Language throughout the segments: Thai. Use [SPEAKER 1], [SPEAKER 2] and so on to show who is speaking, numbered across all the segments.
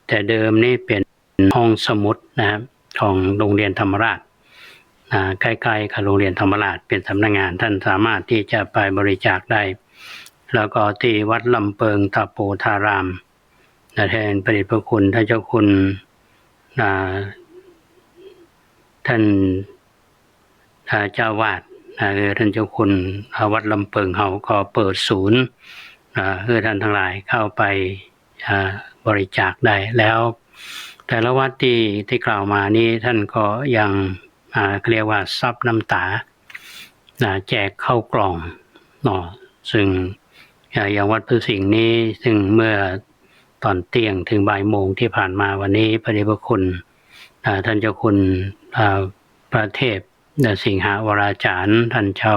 [SPEAKER 1] แต่เดิมนี่เป็นห้องสมุดนะครับของโรงเรียนธรรมราชใกล้ๆกับโรงเรียนธรรมราชเป็นสำนักงานท่านสามารถที่จะไปบริจาคได้แล้วก็ที่วัดลำเปิงตะโปธารามแทนพระเดชพระคุณท่านเจ้าคุณท่านเจ้าวาดท่านเจ้าคุณวัดลำเปิงเขาก็เปิดศูนย์เพื่อท่านทั้งหลายเข้าไปบริจาคได้แล้วแต่ละวัดที่กล่าวมานี้ท่านก็ยังเรียกว่าซับน้ำตาแจกเข้ากล่องซึ่งอย่างวัดพุทธสิงห์นี้ซึ่งเมื่อตอนเที่ยงถึงบ่ายโมงที่ผ่านมาวันนี้พระเดชพระคุณท่านเจ้าคุณพระเทพสิงหวราจารย์ท่านเจ้า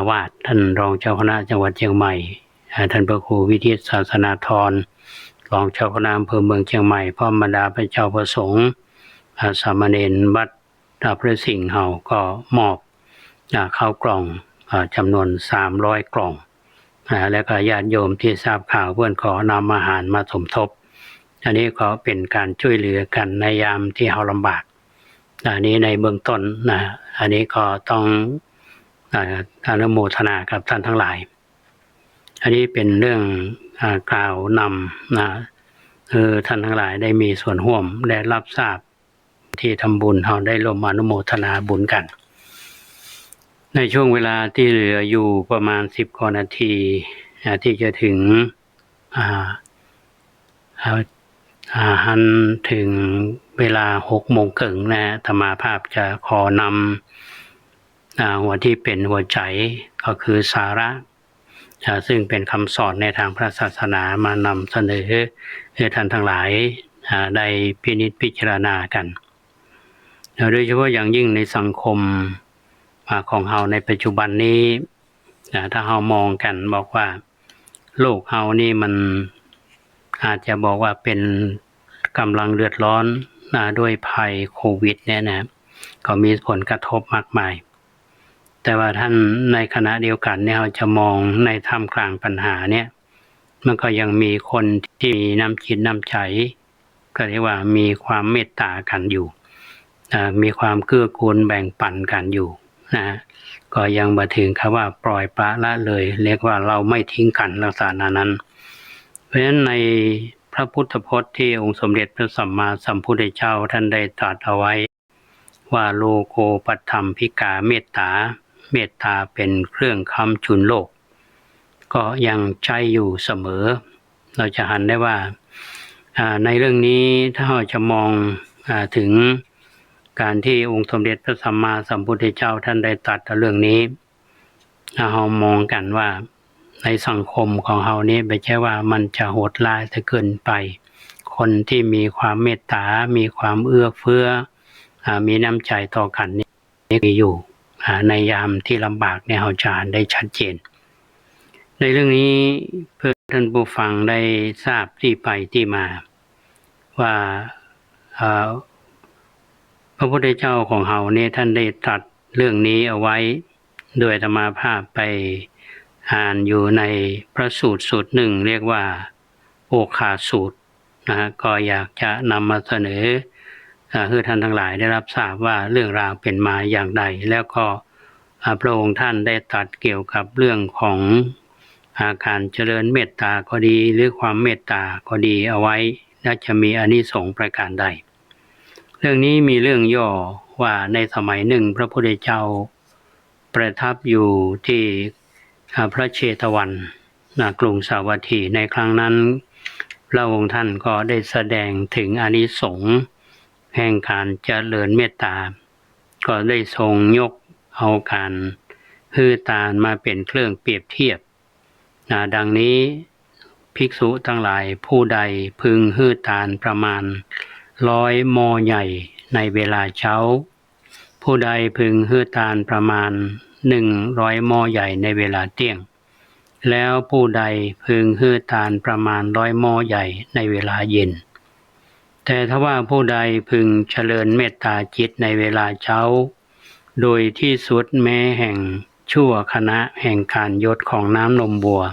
[SPEAKER 1] วาดท่านรองเจ้าคณะจังหวัดเชียงใหม่ท่านพระครูวิทิตศาสนาธรรองเจ้าคณะอำเภอเมืองเชียงใหม่พร้อมบรรดาพระเจ้าประสงค์สามเณรวัดพระสิงห์เฮาก็มอบข้าวกล่องจำนวน300 กล่องแล้วก็ญาติโยมที่ทราบข่าวเพื่อนขอนำอาหารมาสมทบอันนี้ก็เป็นการช่วยเหลือกันในยามที่เราลำบากอันนี้ในเบื้องต้นอันนี้ก็ต้องอนุโมทนากับท่านทั้งหลายอันนี้เป็นเรื่องกล่าวนำท่านทั้งหลายได้มีส่วนร่วมได้รับทราบที่ทำบุญเราได้ร่วมอนุโมทนาบุญกันในช่วงเวลาที่เหลืออยู่ประมาณ10 กว่านาทีที่จะถึงหันถึงเวลา6 โมงครึ่งธรรมาภาพจะขอนำหัวที่เป็นหัวใจก็คือสาระซึ่งเป็นคำสอนในทางพระศาสนามานำเสนอให้ท่านทั้งหลายได้พินิจพิจารณากันโดยเฉพาะอย่างยิ่งในสังคมของเราในปัจจุบันนี้ถ้าเรามองกันบอกว่าโลกเรานี่มันอาจจะบอกว่าเป็นกำลังเดือดร้อนด้วยภัยโควิดเนี่ยนะก็มีผลกระทบมากมายแต่ว่าท่านในขณะเดียวกันเนี่ยเราจะมองในท่ามกลางปัญหาเนี่ยมันก็ยังมีคนที่มีน้ำจิตน้ำใจก็เรียกว่ามีความเมตตากันอยู่มีความเกื้อกูลแบ่งปันกันอยู่ก็ยังมาถึงคำว่าปล่อยปละละเลยเรียกว่าเราไม่ทิ้งกันลักษณะนั้นเพราะฉะนั้นในพระพุทธพจน์ที่องค์สมเด็จพระสัมมาสัมพุทธเจ้าท่านได้ตรัสเอาไว้ว่าโลโกปัฏฐัมภิกาเมตตาเมตตาเป็นเครื่องค้ำจุนโลกก็ยังใช้อยู่เสมอเราจะหันได้ว่าในเรื่องนี้ถ้าเราจะมองถึงการที่องค์สมเด็จพระสัมมาสัมพุทธเจ้าท่านได้ตรัสเรื่องนี้เรามองกันว่าในสังคมของเรานี้ไม่ใช่ว่ามันจะโหดร้ายจะเกินไปคนที่มีความเมตตามีความเอื้อเฟื้อมีน้ำใจต่อกันนี่มีอยู่ในยามที่ลำบากเนี่ยเราจะได้ชัดเจนในเรื่องนี้เพื่อท่านผู้ฟังได้ทราบที่ไปที่มาว่าพระพุทธเจ้าของเราเนี่ยท่านได้ตรัสเรื่องนี้เอาไว้โดยอาตมาภาพไปอ่านอยู่ในพระสูตรหนึ่งเรียกว่าโอคาสูตรก็อยากจะนำมาเสนอให้ท่านทั้งหลายได้รับทราบว่าเรื่องราวเป็นมาอย่างไรแล้วก็พระองค์ท่านได้ตรัสเกี่ยวกับเรื่องของการเจริญเมตตาก็ดีหรือความเมตตาก็ดีเอาไว้และจะมีอานิสงส์ประการใดเรื่องนี้มีเรื่องย่อว่าในสมัยหนึ่งพระพุทธเจ้าประทับอยู่ที่พระเชตวันกรุงสาวัตถีในครั้งนั้นพระองค์ท่านก็ได้แสดงถึงอานิสงส์แห่งการเจริญเมตตาก็ได้ทรงยกเอาการฮือตาลมาเป็นเครื่องเปรียบเทียบดังนี้ภิกษุทั้งหลายผู้ใดพึงฮือตาลประมาณ100 หม้อใหญ่ในเวลาเช้าผู้ใดพึงฮือตาลประมาณ100 หม้อใหญ่ในเวลาเที่ยงแล้วผู้ใดพึงฮือตาลประมาณ100 หม้อใหญ่ในเวลาเย็นแต่ถ้าว่าผู้ใดพึงเจริญเมตตาจิตในเวลาเช้าโดยที่สุดแม้แห่งชั่วขณะแห่งการหยดของน้ำนมบัว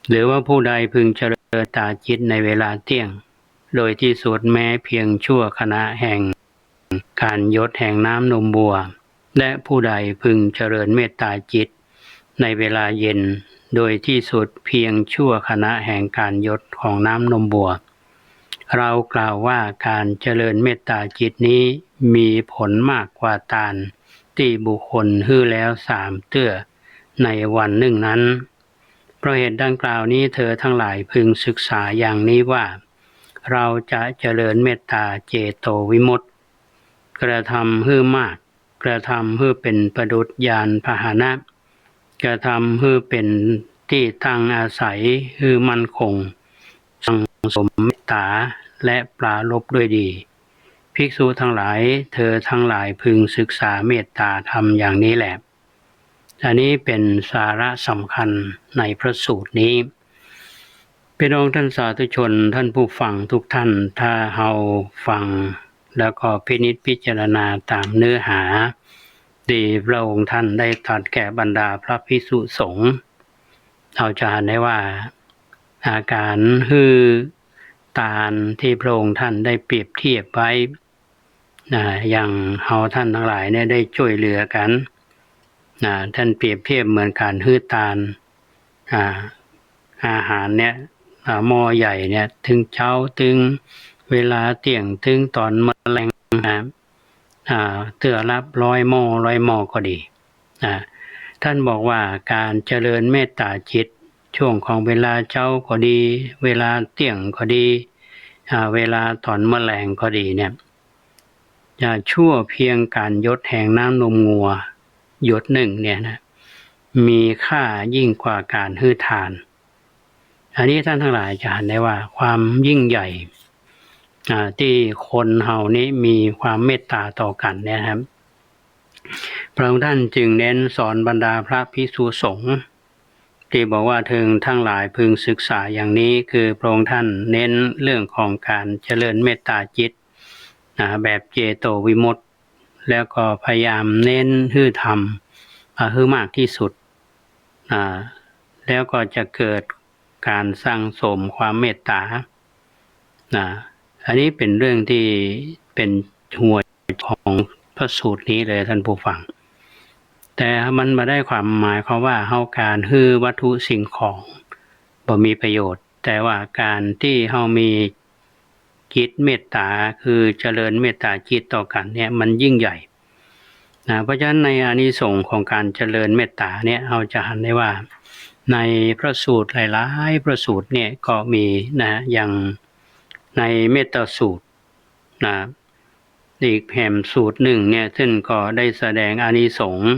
[SPEAKER 1] หรือว่าผู้ใดพึงเจริญ ริญตาจิตในเวลาเที่ยงโดยที่สุดแม้เพียงชั่วขณะแห่งการหยดแห่งน้ำนมบัวและผู้ใดพึงเจริญเมตตาจิตในเวลาเย็นโดยที่สุดเพียงชั่วขณะแห่งการหยดของน้ำนมบัวเรากล่าวว่าการเจริญเมตตาจิตนี้มีผลมากกว่าทานที่บุคคลฮื้อแล้ว3 เตื้อในวันหนึ่งนั้นเพราะเหตุดังกล่าวนี้เธอทั้งหลายพึงศึกษาอย่างนี้ว่าเราจะเจริญเมตตาเจโตวิมุตติกระทำฮื้อมากกระทำฮื้อเป็นประดุจยานพาหนะกระทำฮื้อเป็นที่ตั้งอาศัยฮื้อมั่นคงสังสมเมตตาและปราลบด้วยดีภิกษุทั้งหลายเธอทั้งหลายพึงศึกษาเมตตาธรรมอย่างนี้แหละอันนี้เป็นสาระสำคัญในพระสูตรนี้พี่น้องท่านสาธุชนท่านผู้ฟังทุกท่านถ้าเฮาฟังแล้วก็พินิจพิจารณาตามเนื้อหาที่พระองค์ท่านได้ตรัสแก่บรรดาพระภิกษุสงฆ์เราจะเห็นได้ว่าอาการฮือตาลที่พระองค์ท่านได้เปรียบเทียบไว้อย่างเฮาท่านทั้งหลายเนี่ยได้ช่วยเหลือกันท่านเปรียบเทียบเหมือนการฮือตาลอาหารเนี่ยหม้อใหญ่เนี่ยถึงเช้าถึงเวลาเที่ยงถึงตอนมะแรงเตื้อรับ100 หม้อก็ดีท่านบอกว่าการเจริญเมตตาจิตช่วงของเวลาเช้าก็ดีเวลาเที่ยงก็ดีเวลาตอนมะแรงก็ดีเนี่ยชั่วเพียงการหยดแห่งน้ำนมงัวหยดหนึ่งเนี่ยนะมีค่ายิ่งกว่าการฮื้อทานอันนี้ท่านทั้งหลายจะเห็นได้ว่าความยิ่งใหญ่ที่คนเฮานี้มีความเมตตาต่อกันเนี่ยครับพระองค์ท่านจึงเน้นสอนบรรดาพระภิกษุสงฆ์ที่บอกว่าถึงทั้งหลายพึงศึกษาอย่างนี้คือพระองค์ท่านเน้นเรื่องของการเจริญเมตตาจิตแบบเจโตวิมุตติแล้วก็พยายามเน้นฮื้อธรรมฮื้อมากที่สุดแล้วก็จะเกิดการสร้างสมความเมตตาอันนี้เป็นเรื่องที่เป็นหัวของพระสูตรนี้เลยท่านผู้ฟังแต่มันมาได้ความหมายเขาว่าเฮาการฮื้อวัตถุสิ่งของบ่มีประโยชน์แต่ว่าการที่เฮามีจิตเมตตาคือเจริญเมตตาจิตต่อกันเนี่ยมันยิ่งใหญ่เพราะฉะนั้นในอานิสงส์ของการเจริญเมตตาเนี่ยเราจะเห็นได้ว่าในพระสูตรหลายๆพระสูตรเนี่ยก็มีอย่างในเมตตาสูตรอีกแห่งสูตรหนึ่งเนี่ยซึ่งก็ได้แสดงอานิสงส์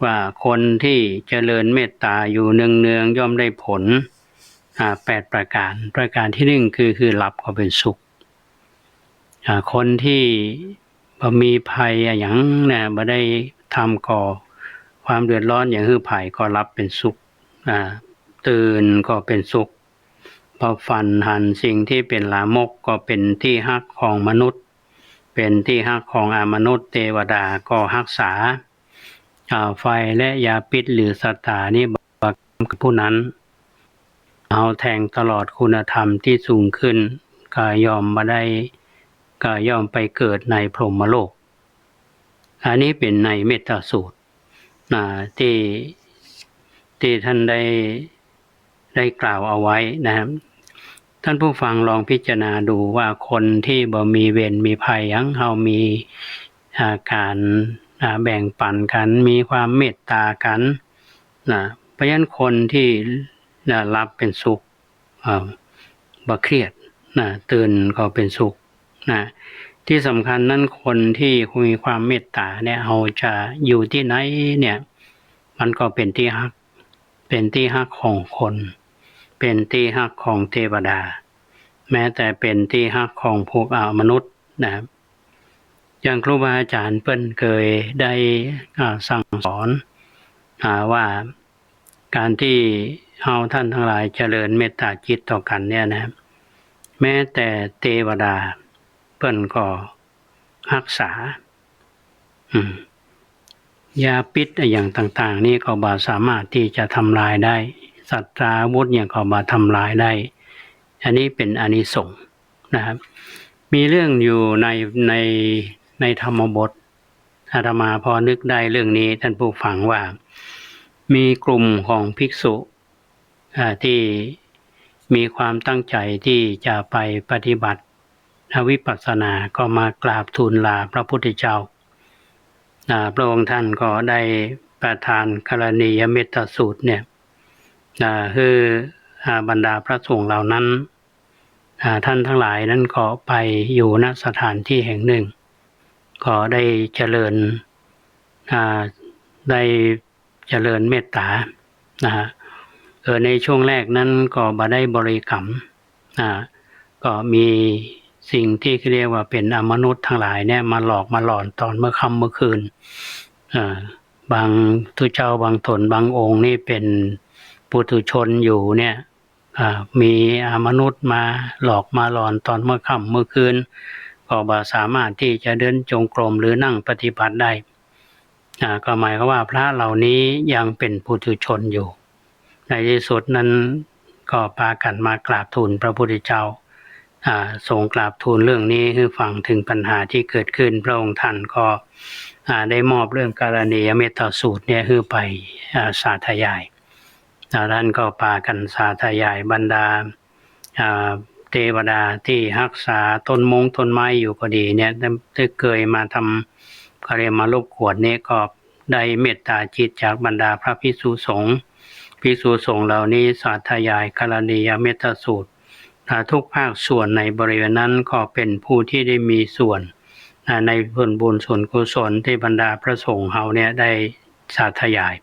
[SPEAKER 1] ว่าคนที่เจริญเมตตาอยู่เนืองๆย่อมได้ผล8 ประการที่หนึ่งคือหลับก็เป็นสุขคนที่บ่มีภัยอย่างบ่ได้ทำก่อความเดือดร้อนอย่างฮื้อภัยก็รับเป็นสุขตื่นก็เป็นสุขพอฝันหันสิ่งที่เป็นลามกก็เป็นที่ฮักของมนุษย์เป็นที่ฮักของมนุษย์เทวดาก็รักษาไฟและยาพิษหรือสัตตานี่บักผู้นั้นเอาแทงตลอดคุณธรรมที่สูงขึ้นก็ยอมไปเกิดในพรหมโลกอันนี้เป็นในเมตตาสูตรที่ท่านได้กล่าวเอาไว้นะครับท่านผู้ฟังลองพิจารณาดูว่าคนที่บ่มีเวรมีภัยยังเฮามีการแบ่งปันกันมีความเมตตากันเพราะฉะนั้นคนที่รับเป็นสุขบ่เครียดตื่นก็เป็นสุขที่สำคัญนั้นคนที่มีความเมตตาเนี่ยเราจะอยู่ที่ไหนเนี่ยมันก็เป็นที่ฮักของคนเป็นที่ฮักของเทวดาแม้แต่เป็นที่ฮักของพวกมนุษย์นะครับอย่างครูบาอาจารย์เปิ้นเคยได้สั่งสอนว่าการที่เฮาท่านทั้งหลายเจริญเมตตาจิตต่อกันเนี่ยนะครับแม้แต่เทวดาเปิ้นก็รักษายาพิษอย่างต่างๆนี่ก็บ่สามารถที่จะทำลายได้สัตราวุธอย่างก็บ่ทำลายได้ อันนี้เป็นอานิสงส์นะครับมีเรื่องอยู่ในธรรมบทอาตมาพอนึกได้เรื่องนี้ท่านผู้ฟังว่ามีกลุ่มของภิกษุที่มีความตั้งใจที่จะไปปฏิบัติวิปัสสนาก็มากราบทูลลาพระพุทธเจ้าพระองค์ท่านก็ได้ประทานกรณียเมตตาสูตรเนี่ยคือบรรดาพระสงฆ์เหล่านั้นท่านทั้งหลายนั้นก็ไปอยู่ณสถานที่แห่งหนึ่งก็ได้เจริญเมตตาในช่วงแรกนั้นก็บ่ได้บริกรรมก็มีสิ่งที่เรียกว่าเป็นอมนุษย์ทั้งหลายเนี่ยมาหลอกมาหลอนตอนเมื่อค่ำเมื่อคืนบางทุเจ้าบางตนบางองค์นี่เป็นปุถุชนอยู่เนี่ยมีมนุษย์มาหลอกมาหลอนตอนเมื่อค่ำเมื่อคืนก็บ่สามารถที่จะเดินจงกรมหรือนั่งปฏิบัติได้ก็หมายความว่าพระเหล่านี้ยังเป็นปุถุชนอยู่ในที่สุดนั้นก็พากันมากราบทูลพระพุทธเจ้าทรงกราบทูลเรื่องนี้คือฟังถึงปัญหาที่เกิดขึ้นพระองค์ท่านก็ได้มอบเรื่องกรณียเมตตาสูตรเนี่ยคือไปสาธยายท่านก็พากันสาธยายบรรดาเทวดาที่รักษาต้นไม้อยู่ก็ดีเนี่ยที่เคยมาทำก็เรียกมารบกวนนี่ก็ได้เมตตาจิตจากบรรดาพระภิกษุสงฆ์เหล่านี้สาธยายกรณียเมตตาสูตรทุกภาคส่วนในบริเวณนั้นก็เป็นผู้ที่ได้มีส่วนในผลบุญส่วนกุศลที่บรรดาพระสงฆ์เฮาเนี่ยได้สาธยาย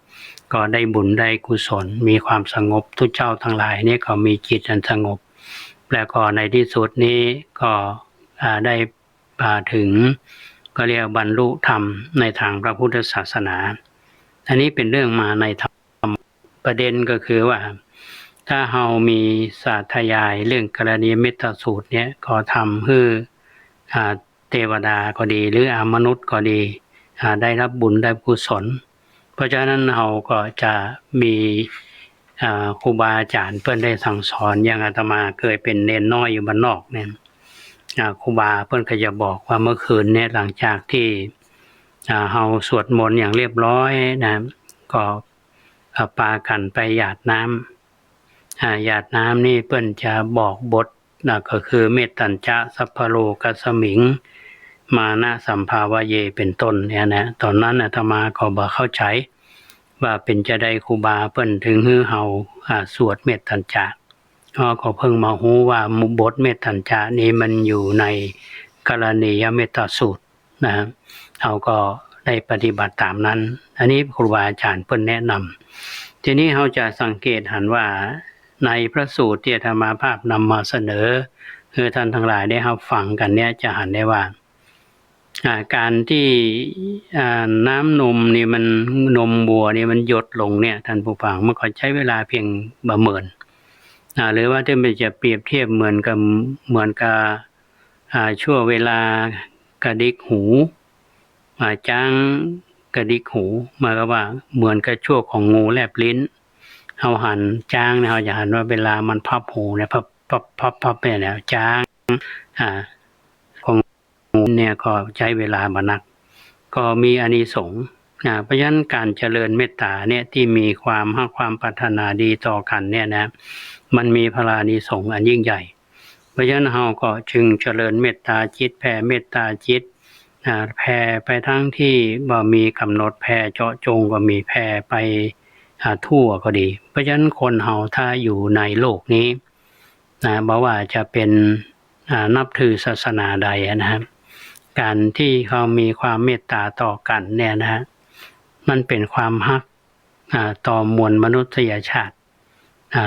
[SPEAKER 1] ก็ได้บุญได้กุศลมีความสงบทุกเจ้าทั้งหลายนี่ก็มีจิตอันสงบแล้วก็ในที่สุดนี้ก็ได้ถึงก็เรียกบรรลุธรรมในทางพระพุทธศาสนาอันนี้เป็นเรื่องมาในธรรมประเด็นก็คือว่าถ้าเรามีสาธยายเรื่องกรณียเมตตาสูตรเนี่ยก็ทำให้เทวดาก็ดีหรือมนุษย์ก็ดีได้รับบุญได้กุศลเพราะฉะนั้นเราก็จะมีครูบาอาจารย์เพื่อนได้สั่งสอนอย่างอาตมาเคยเป็นเนนน้อยอยู่บ้านนอกเนี่ยครูบาเพื่อนก็จะบอกว่าเมื่อคืนเนี่ยหลังจากที่เราสวดมนต์อย่างเรียบร้อยนะก็ปากันไปหยาดน้ำนี่เพื่อนจะบอกบทก็คือเมตตัญจะสัพพโลกัสมิงมานะสัมภาวะเยเป็นต้นเนี่ยนะตอนนั้นอาตมาก็บ่เข้าใจว่าเป็นจะได้ครูบาเปิ้นถึงฮือเฮาสวดเมตตัญจะก็เพิ่งมาฮู้ว่าบทเมตตัญจะนี้มันอยู่ในกรณียเมตตาสูตรนะเฮาก็ได้ปฏิบัติตามนั้นอันนี้ครูบาอาจารย์เปิ้นแนะนำทีนี้เฮาจะสังเกตหันว่าในพระสูตรที่อาตมาภาพนำมาเสนอคือท่านทั้งหลายได้รับฟังกันเนี่ยจะหันได้ว่าการที่น้ำนมนี่มันนมวัวนี่มันหยดลงเนี่ยท่านผู้ฟังมันก็ใช้เวลาเพียงประเมินหรือว่าถ้ามันจะเปรียบเทียบเหมือนกับช่วงเวลากระดิกหูจ้างกระดิกหูหมายความว่าเหมือนกับช่วงของงูแลบลิ้นเอาหันจ้างเนี่ยเราจะหันว่าเวลามันพับหูเนี่ยพับเนี่ยจ้างเนี่ยก็ใช้เวลามานักก็มีอานิสงส์เพราะฉะนั้นการเจริญเมตตาเนี่ยที่มีความปรารถนาดีต่อกันเนี่ยนะมันมีพลานิสงส์อันยิ่งใหญ่เพราะฉะนั้นเราก็จึงเจริญเมตตาจิตแผ่เมตตาจิตแผ่ไปทั้งที่บ่มีกำหนดแผ่เจาะจงก็มีแผ่ไปทั่วก็ดีเพราะฉะนั้นคนเราถ้าอยู่ในโลกนี้บอกว่าจะเป็นนับถือศาสนาใดนะครับการที่เขามีความเมตตาต่อกันเนี่ยนะมันเป็นความฮักต่อมวลมนุษยชาติ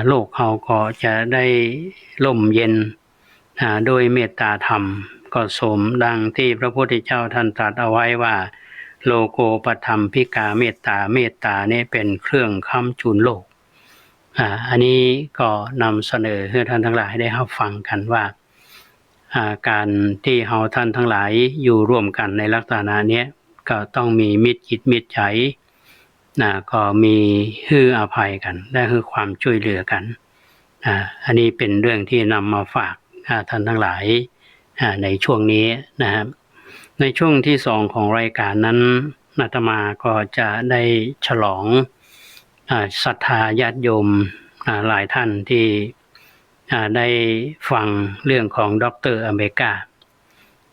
[SPEAKER 1] โลกเขาก็จะได้ร่มเย็นโดยเมตตาธรรมก็สมดังที่พระพุทธเจ้าท่านตรัสเอาไว้ว่าโลโกปธรรมพิกาเมตตานี่เป็นเครื่องค้ำจุนโลกอันนี้ก็นำเสนอให้ท่านทั้งหลายได้รับฟังกันว่าการที่เฮาท่านทั้งหลายอยู่ร่วมกันในลักษณะนี้ก็ต้องมีมิตรจิตมิตรใจก็มีฮืออภัยกันและคือความช่วยเหลือกัน อันนี้เป็นเรื่องที่นำมาฝากท่านทั้งหลายในช่วงนี้นะครับในช่วงที่สองของรายการนั้นอาตมาก็จะได้ฉลองศรัทธาญาติโยมหลายท่านที่ได้ฟังเรื่องของดร.อเมริกา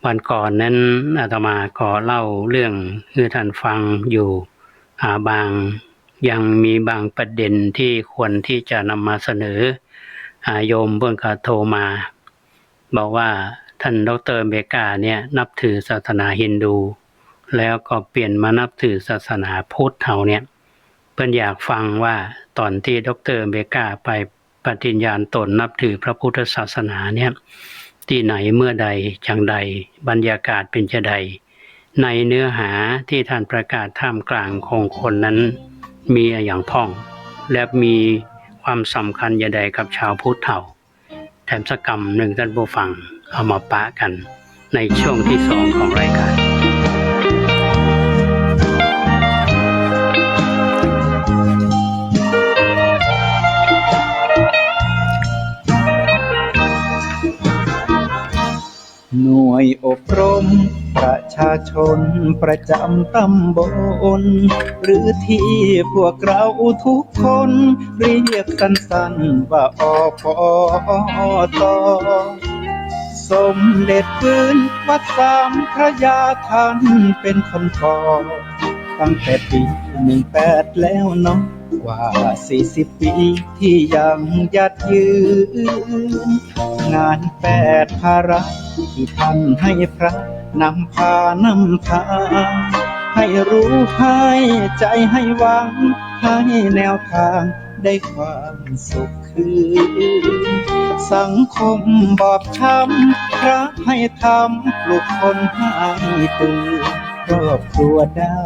[SPEAKER 1] วันก่อนนั้นอาตมาก็เล่าเรื่องให้ท่านฟังอยู่บางยังมีบางประเด็นที่ควรที่จะนำมาเสนอโยมเพิ่งก็โทรมาบอกว่าท่านดร.อเมริกาเนี่ยนับถือศาสนาฮินดูแล้วก็เปลี่ยนมานับถือศาสนาพุทธเขาเนี่ยเพิ่นอยากฟังว่าตอนที่ดร.อเมริกาไปปฏิญญาณตนนับถือพระพุทธศาสนาเนี่ยที่ไหนเมื่อใดจังใดบรรยากาศเป็นจะใดในเนื้อหาที่ท่านประกาศท่ามกลางของคนนั้นมีอย่างพ้องและมีความสำคัญอย่างใดกับชาวพุทธเผ่าแถมสักกรรมหนึ่งท่านผู้ฟังเอามาปะกันในช่วงที่สองของรายการ
[SPEAKER 2] หน่วยอบรมประชาชนประจำตำบลหรือที่พวกเราทุกคนเรียกสั้นๆว่าอปต.สมเด็จพื้นวัดสามพระยาท่านเป็นคนก่อตั้งแต่ปี18แล้วเนาะกว่า40 ปีที่ยังยัดยืนงาน8 ภาระที่ท่านให้พระนำพานำทางให้รู้ให้ใจให้หวังให้แนวทางได้ความสุขคืนสังคมบอบช้ำพระให้ทำปลุกคนให้ตื่นครอบครัวได้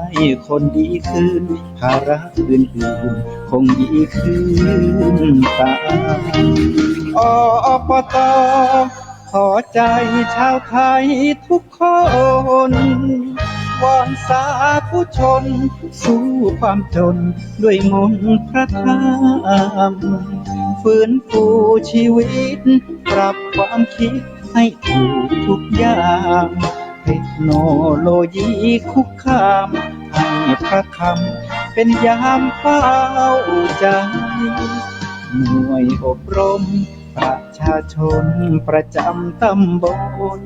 [SPEAKER 2] คนดีขึ้นภาระอื่นๆคงดีขึ้นตามปต.ขอใจชาวไทยทุกคนวอนสาธุชนสู้ความจนด้วยมนต์พระธรรมฟื้นฟูชีวิตปรับความคิดให้ถูกทุกอย่างเทคโนโลยีคุกคามให้พระคำเป็นยามเฝ้าใจหน่วยอบรมประชาชนประจำตำบล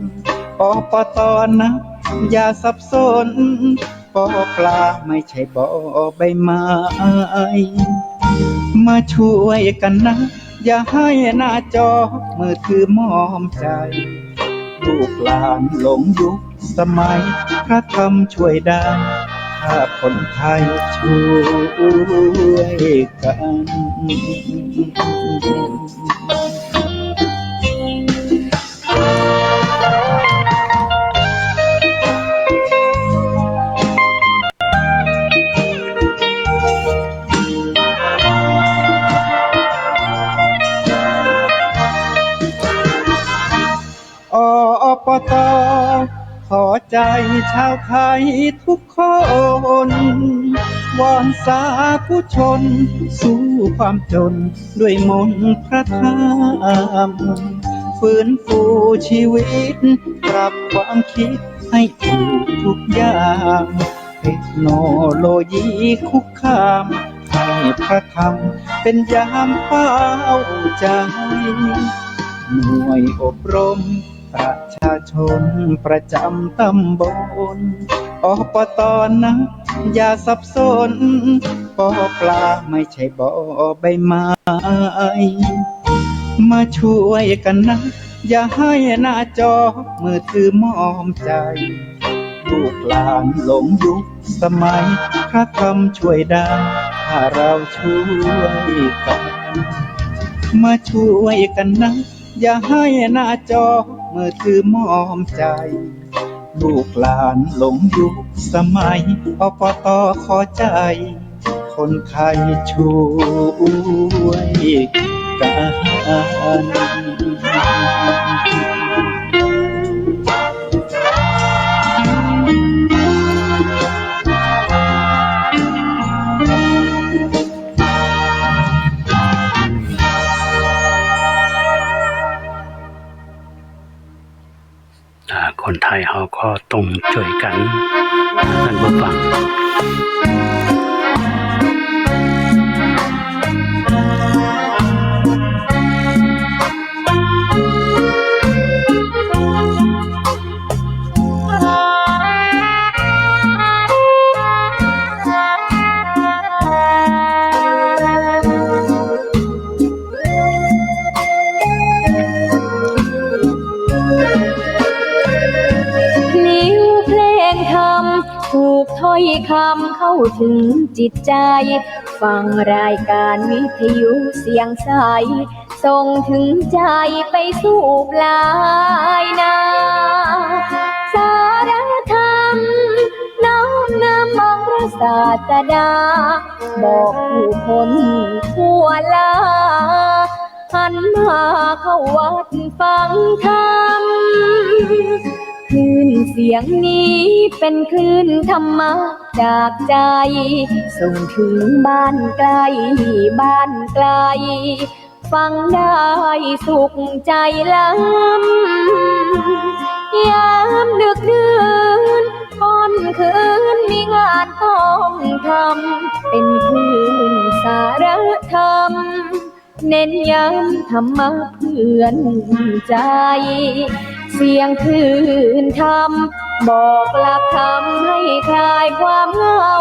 [SPEAKER 2] ปต.นะอย่าสับสนปอปลาไม่ใช่บอใบไม้มาช่วยกันนะอย่าให้หน้าจอมือถือมอมใจลูกหลานหลงยุคสมัยพระธรรมช่วยได้ถ้าคนไทยช่วยกันปต.ขอใจชาวไทยทุกคนวอนสาธุชนสู้ความจนด้วยมนต์พระธรรมฟื้นฟูชีวิตปรับความคิดให้ถูกทุกอย่างเทคโนโลยีคุกคามให้พระธรรมเป็นยามเฝ้าใจหน่วยอบรมประชาชนประจำตำบลปต.นะอย่าสับสนปอปลาไม่ใช่บอใบไม้มาช่วยกันนะอย่าให้หน้าจอมือถือมอมใจลูกหลานหลงยุคสมัยพระธรรมช่วยได้ถ้าเราช่วยกันมาช่วยกันนะอย่าให้หน้าจอมือถือมอมใจลูกหลานหลงยุคสมัยปต.ขอใจคนไทยช่วยกัน
[SPEAKER 1] คนไทยเขาก็ต้องช่วยกันท่านผู้ฟัง
[SPEAKER 3] ถูกถ้อยคำเข้าถึงจิตใจฟังรายการวิทยุเสียงใสส่งถึงใจไปสู่ปลายนาสารธรรมน้อมนำมองพระศาสดาบอกผู้คนทั่วลาหันมาเข้าวัดฟังธรรมคลื่นเสียงนี้เป็นคลื่นธรรมะจากใจส่งถึงบ้านไกลบ้านไกลฟังได้สุขใจล้ำยามดึกดื่นค่ำคืนมีงานต้องทำเป็นคลื่นสารธรรมเน้นย้ำธรรมะเพื่อนใจเสียงคลื่นธรรมบอกหลักธรรมให้คลายความเหงา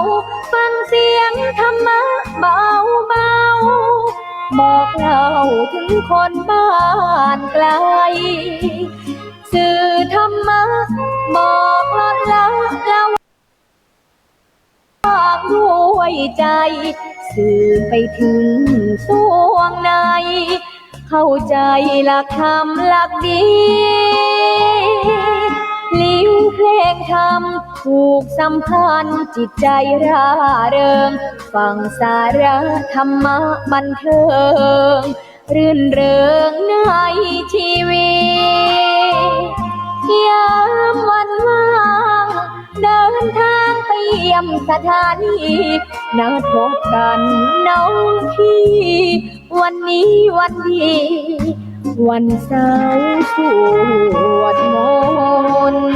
[SPEAKER 3] ฟังเสียงธรรมะเบาเบาบอกเล่าถึงคนบ้านไกลสื่อธรรมะบอกลดละละวางด้วยใจสื่อไปถึงสวงในเข้าใจหลักธรรมหลักดีลิ้วเพลงธรรมถูกสัมพันธ์จิตใจร่าเริงฟังสาระธรรมะบันเทิงรื่นเริงในชีวิตยามวันว่างเดินทางไปเยี่ยมสถานีนัดพบกันน้องพี่วันนี้วันดีวันเสาร์สวดมนต์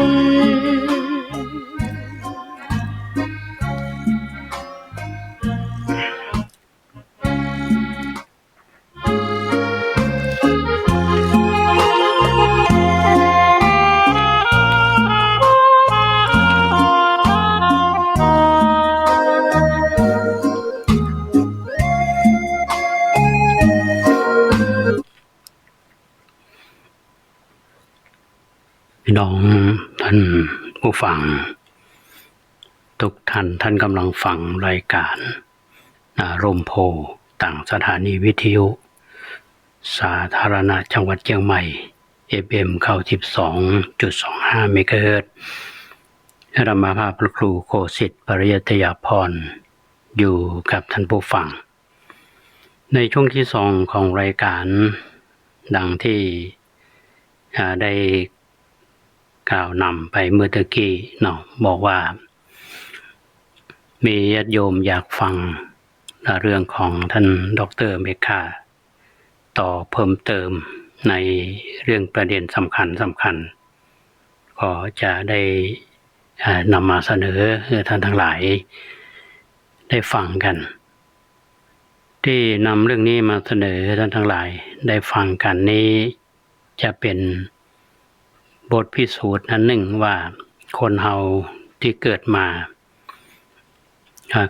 [SPEAKER 1] พี่น้องท่านผู้ฟังทุกท่านกำลังฟังรายการร่มโพต่างสถานีวิทยุสาธารณะจังหวัดเชียงใหม่ FM 92.25 เมกะเฮิรตซ์ธรรมภาพพระครูโคสิทธิ์ปริยัตยาพรอยู่กับท่านผู้ฟังในช่วงที่สองของรายการดังที่ได้กล่าวนำไปเมื่อตะกี้บอกว่ามีญาติโยมอยากฟังเรื่องของท่านดร.เมฆาต่อเพิ่มเติมในเรื่องประเด็นสำคัญก็จะได้นำมาเสนอให้ท่านทั้งหลายได้ฟังกันที่นำเรื่องนี้มาเสนอท่านทั้งหลายได้ฟังกันนี้จะเป็นบทพิสูจน์อันหนึ่งว่าคนเฮาที่เกิดมา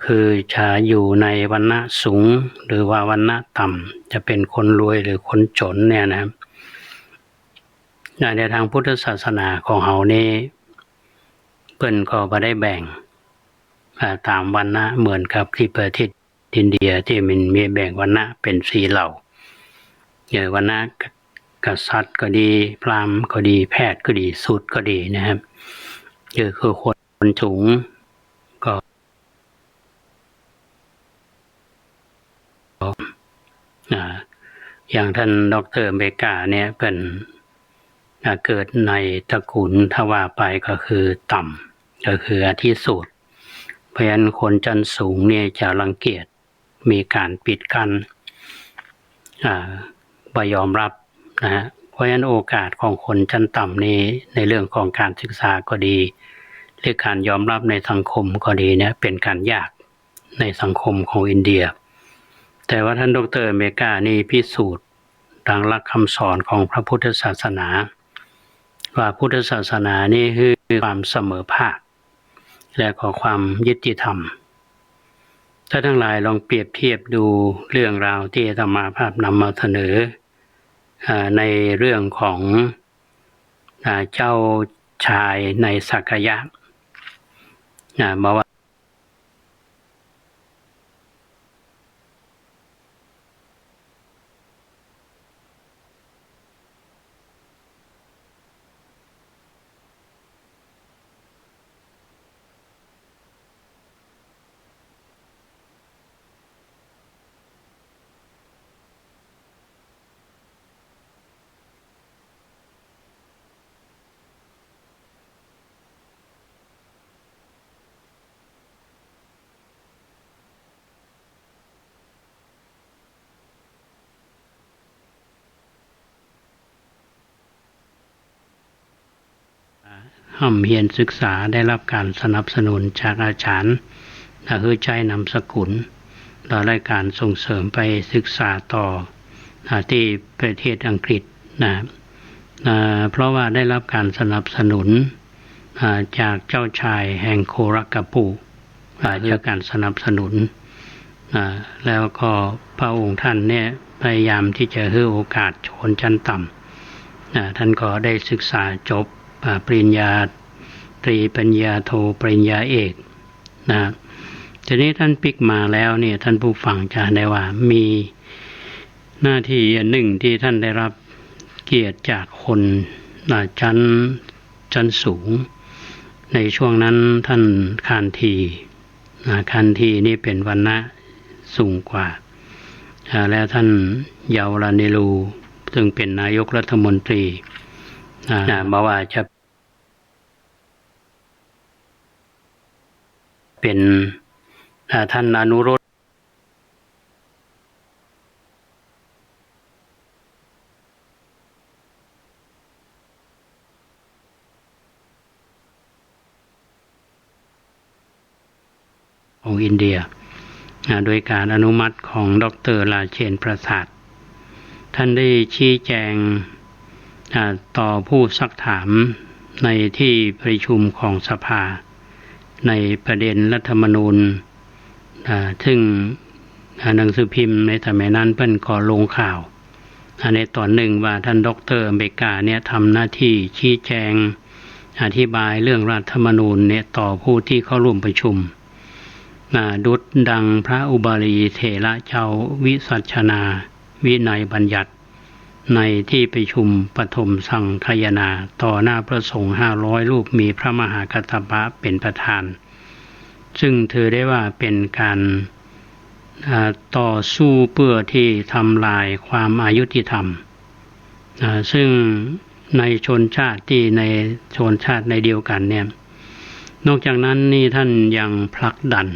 [SPEAKER 1] คือจะอยู่ในวรรณะสูงหรือว่าวรรณะต่ำจะเป็นคนรวยหรือคนจนเนี่ยนะในทางพุทธศาสนาของเฮานี่เพิ่นก็บ่ได้แบ่งตามวรรณะเหมือนกับที่ประเทศอินเดียที่มันมีแบ่งวรรณะเป็น4เหล่าอย่างวรรณะกษัตริย์ก็ดีพราหมณ์ก็ดีแพทย์ก็ดีสูตรก็ดีนะครับคือคนสูงก็อย่างท่านดร.เมกาเนี่ยเป็นเกิดในตระกูลทว่าไปก็คือต่ำก็คือที่สุดเพราะฉะนั้นคนชั้นสูงเนี่ยจะรังเกียจมีการปิดกั้นบ่ยอมรับนะฮะ เพราะฉะนั้นโอกาสของคนชั้นต่ำนี้ในเรื่องของการศึกษาก็ดีหรือการยอมรับในสังคมก็ดีเนี่ยเป็นการยากในสังคมของอินเดียแต่ว่าท่านดร.อเมริกานี่พิสูจน์ดังหลักคำสอนของพระพุทธศาสนาว่าพุทธศาสนานี่คือความเสมอภาคและก็ความยุติธรรมถ้าทั้งหลายลองเปรียบเทียบดูเรื่องราวที่อาตมาภาพนำมาเสนอในเรื่องของเจ้าชายในสักยะบอกว่าห้ำเฮียนศึกษาได้รับการสนับสนุนจากอาจารย์คือใจนำสกุลเราได้การส่งเสริมไปศึกษาต่อที่ประเทศอังกฤษเพราะว่าได้รับการสนับสนุนจากเจ้าชายแห่งโครักกปูจากการสนับสนุนแล้วก็พระองค์ท่านเนี่ยพยายามที่จะให้โอกาสชนชั้นต่ำท่านก็ได้ศึกษาจบปริญญาตรีปริญญาโทปริญญาเอกทีนี้ท่านปิกมาแล้วเนี่ยท่านผู้ฟังจะได้ว่ามีหน้าที่หนึ่งที่ท่านได้รับเกียรติจากคนชั้นสูงในช่วงนั้นท่านคานทีนี่เป็นวรรณะสูงกว่าและท่านเยาวรานิลูซึ่งเป็นนายกรัฐมนตรีบอกว่าจะเป็นท่านอนุรุตของอินเดียโดยการอนุมัติของดร.ราเชนประสาทท่านได้ชี้แจงต่อผู้ซักถามในที่ประชุมของสภาในประเด็นรัฐธรรมนูญซึ่งหนังสือพิมพ์ในสมัยนั้นเพิ่นก็ลงข่าวในตอนหนึ่งว่าท่านดร.อเมริกาเนี่ยทำหน้าที่ชี้แจงอธิบายเรื่องรัฐธรรมนูญเนี่ยต่อผู้ที่เข้าร่วมประชุมดุจดังพระอุบาลีเถระเจ้าวิสัชนาวินัยบัญญัติในที่ประชุมปฐมสังฆายนาต่อหน้าพระสงฆ์500 รูปมีพระมหากัสสปะเป็นประธานซึ่งถือได้ว่าเป็นการต่อสู้เพื่อที่ทำลายความอายุติธรรมซึ่งในชนชาติในเดียวกันเนี่ยนอกจากนั้นนี่ท่านยังผลักดัน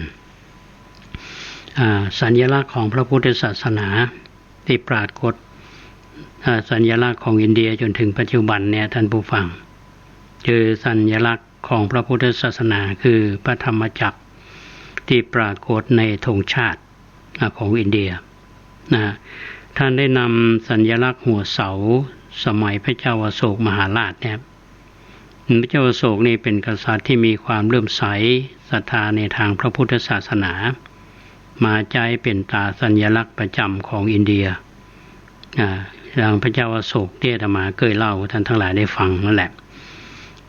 [SPEAKER 1] สัญลักษณ์ของพระพุทธศาสนาที่ปรากฏสัญลักษณ์ของอินเดียจนถึงปัจจุบันเนี่ยท่านผู้ฟังคือสัญลักษณ์ของพระพุทธศาสนาคือพระธรรมจักรที่ปรากฏในธงชาติของอินเดียท่านได้นำสัญลักษณ์หัวเสาสมัยพระเจ้าอโศกมหาราชเนี่ยพระเจ้าอโศกนี่เป็นกษัตริย์ที่มีความเลื่อมใสศรัทธาในทางพระพุทธศาสนามาใจเป็นตาสัญลักษณ์ประจำของอินเดียอย่างพระเจ้าอโศกที่อาตมาเคยเล่าท่านทั้งหลายได้ฟังนั่นแหละ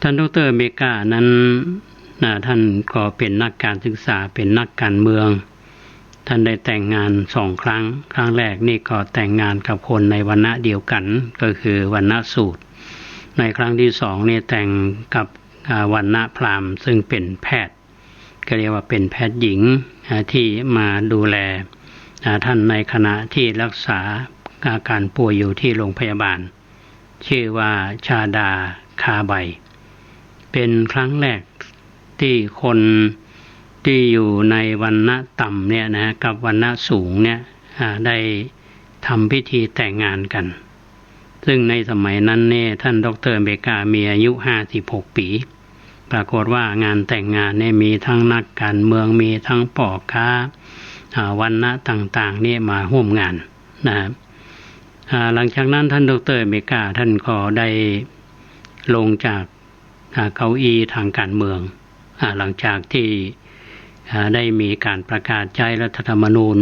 [SPEAKER 1] ท่านดร.อเมริกานั้นท่านก็เป็นนักการศึกษาเป็นนักการเมืองท่านได้แต่งงาน2 ครั้งครั้งแรกนี่ก็แต่งงานกับคนในวรรณะเดียวกันก็คือวรรณะสูตรในครั้งที่2นี่แต่งกับวรรณะพราหมณ์ซึ่งเป็นแพทย์ก็เรียกว่าเป็นแพทย์หญิงที่มาดูแลท่านในขณะที่รักษาอาการป่วยอยู่ที่โรงพยาบาลชื่อว่าชาดาคาใบเป็นครั้งแรกที่คนที่อยู่ในวรรณะต่ำเนี่ยนะกับวรรณะสูงเนี่ยได้ทำพิธีแต่งงานกัน ซึ่งในสมัยนั้นเนี่ยท่านดร.เบกามีอายุ56 ปีปรากฏว่างานแต่งงานเนี่ยมีทั้งนักการเมืองมีทั้งพ่อค้าวรรณะต่างๆเนี่ยมาร่วมงานนะครับหลังจากนั้นท่านดร.เบกาท่านก็ได้ลงจากเก้าอี้ทางการเมืองหลังจากที่ได้มีการประกาศใช้รัฐธรรมนูญ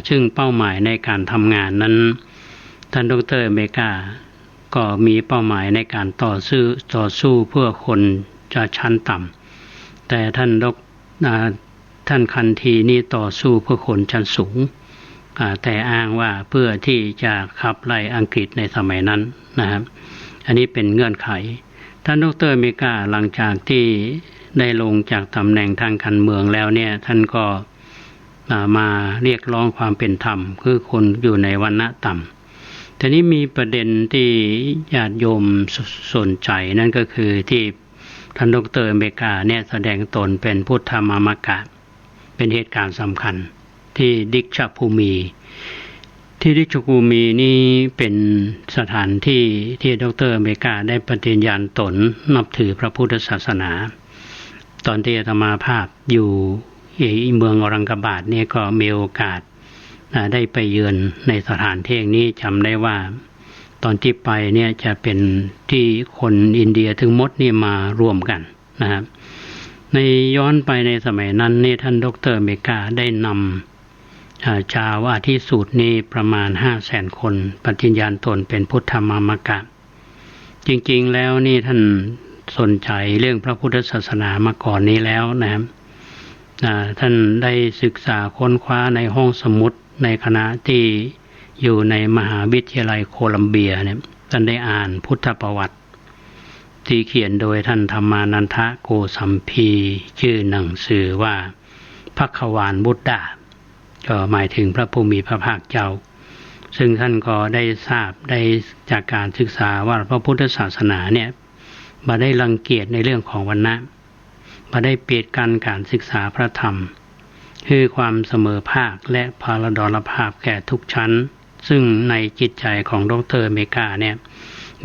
[SPEAKER 1] ซึ่งเป้าหมายในการทำงานนั้นท่านดร.เบกาก็มีเป้าหมายในการต่อสู้เพื่อคนชั้นต่ำแต่ท่านคันธีนี่ต่อสู้เพื่อคนชั้นสูงแต่อ้างว่าเพื่อที่จะขับไล่อังกฤษในสมัยนั้นนะครับอันนี้เป็นเงื่อนไขท่านดร.เบกาหลังจากที่ได้ลงจากตำแหน่งทางการเมืองแล้วเนี่ยท่านก็มาเรียกร้องความเป็นธรรมคือคนอยู่ในวรรณะต่ำทีนี้มีประเด็นที่ญาติโยมสนใจนั่นก็คือที่ท่านดร.เบกาเนี่ยแสดงตนเป็นพุทธมามกะเป็นเหตุการณ์สำคัญที่ดิกชภูมินี่เป็นสถานที่ที่ดร.เบกาได้ปฏิญญาณตนนับถือพระพุทธศาสนาตอนที่อาตมาภาพอยู่เมืองอรังกบาทเนี่ยก็มีโอกาสได้ไปเยือนในสถานที่นี้จำได้ว่าตอนที่ไปเนี่ยจะเป็นที่คนอินเดียถึงหมดนี่มารวมกันนะครับในย้อนไปในสมัยนั้นนี่ท่านดร.เบกาได้นำชาวอาทิสูตรนี้ประมาณ 500,000 คนปฏิญญาณตนเป็นพุทธมามกะจริงๆแล้วนี่ท่านสนใจเรื่องพระพุทธศาสนามาก่อนนี้แล้วนะครับท่านได้ศึกษาค้นคว้าในห้องสมุดในคณะที่อยู่ในมหาวิทยาลัยโคลัมเบียเนี่ยท่านได้อ่านพุทธประวัติที่เขียนโดยท่านธรรมานันทโกสัมพีชื่อหนังสือว่าภัคควานบุตตะก็หมายถึงพระผู้มีพระภาคเจ้าซึ่งท่านก็ได้ทราบได้จากการศึกษาว่าพระพุทธศาสนาเนี่ยบ่ได้รังเกียจในเรื่องของวรรณะบ่ได้เปียดกันการศึกษาพระธรรมคือความเสมอภาคและพาราดรภาพแก่ทุกชั้นซึ่งในจิตใจของดร.เมกาเนี่ย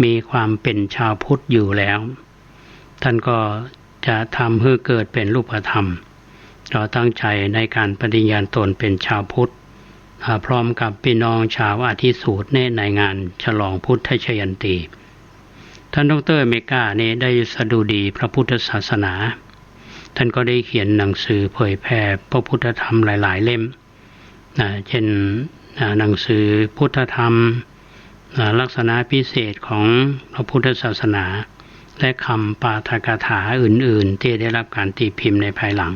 [SPEAKER 1] มีความเป็นชาวพุทธอยู่แล้วท่านก็จะทำให้เกิดเป็นรูปธรรมเราตั้งใจในการปฏิญญาณตนเป็นชาวพุทธพร้อมกับพี่น้องชาวอาทิสูตรในงานฉลองพุทธชยันตีท่านดร.เมกาเนี่ยได้สดุดีพระพุทธศาสนาท่านก็ได้เขียนหนังสือเผยแผ่พระพุทธธรรมหลายๆเล่มเช่นหนังสือพุทธธรรมลักษณะพิเศษของพระพุทธศาสนาและคำปาฐกถาอื่นๆที่ได้รับการตีพิมพ์ในภายหลัง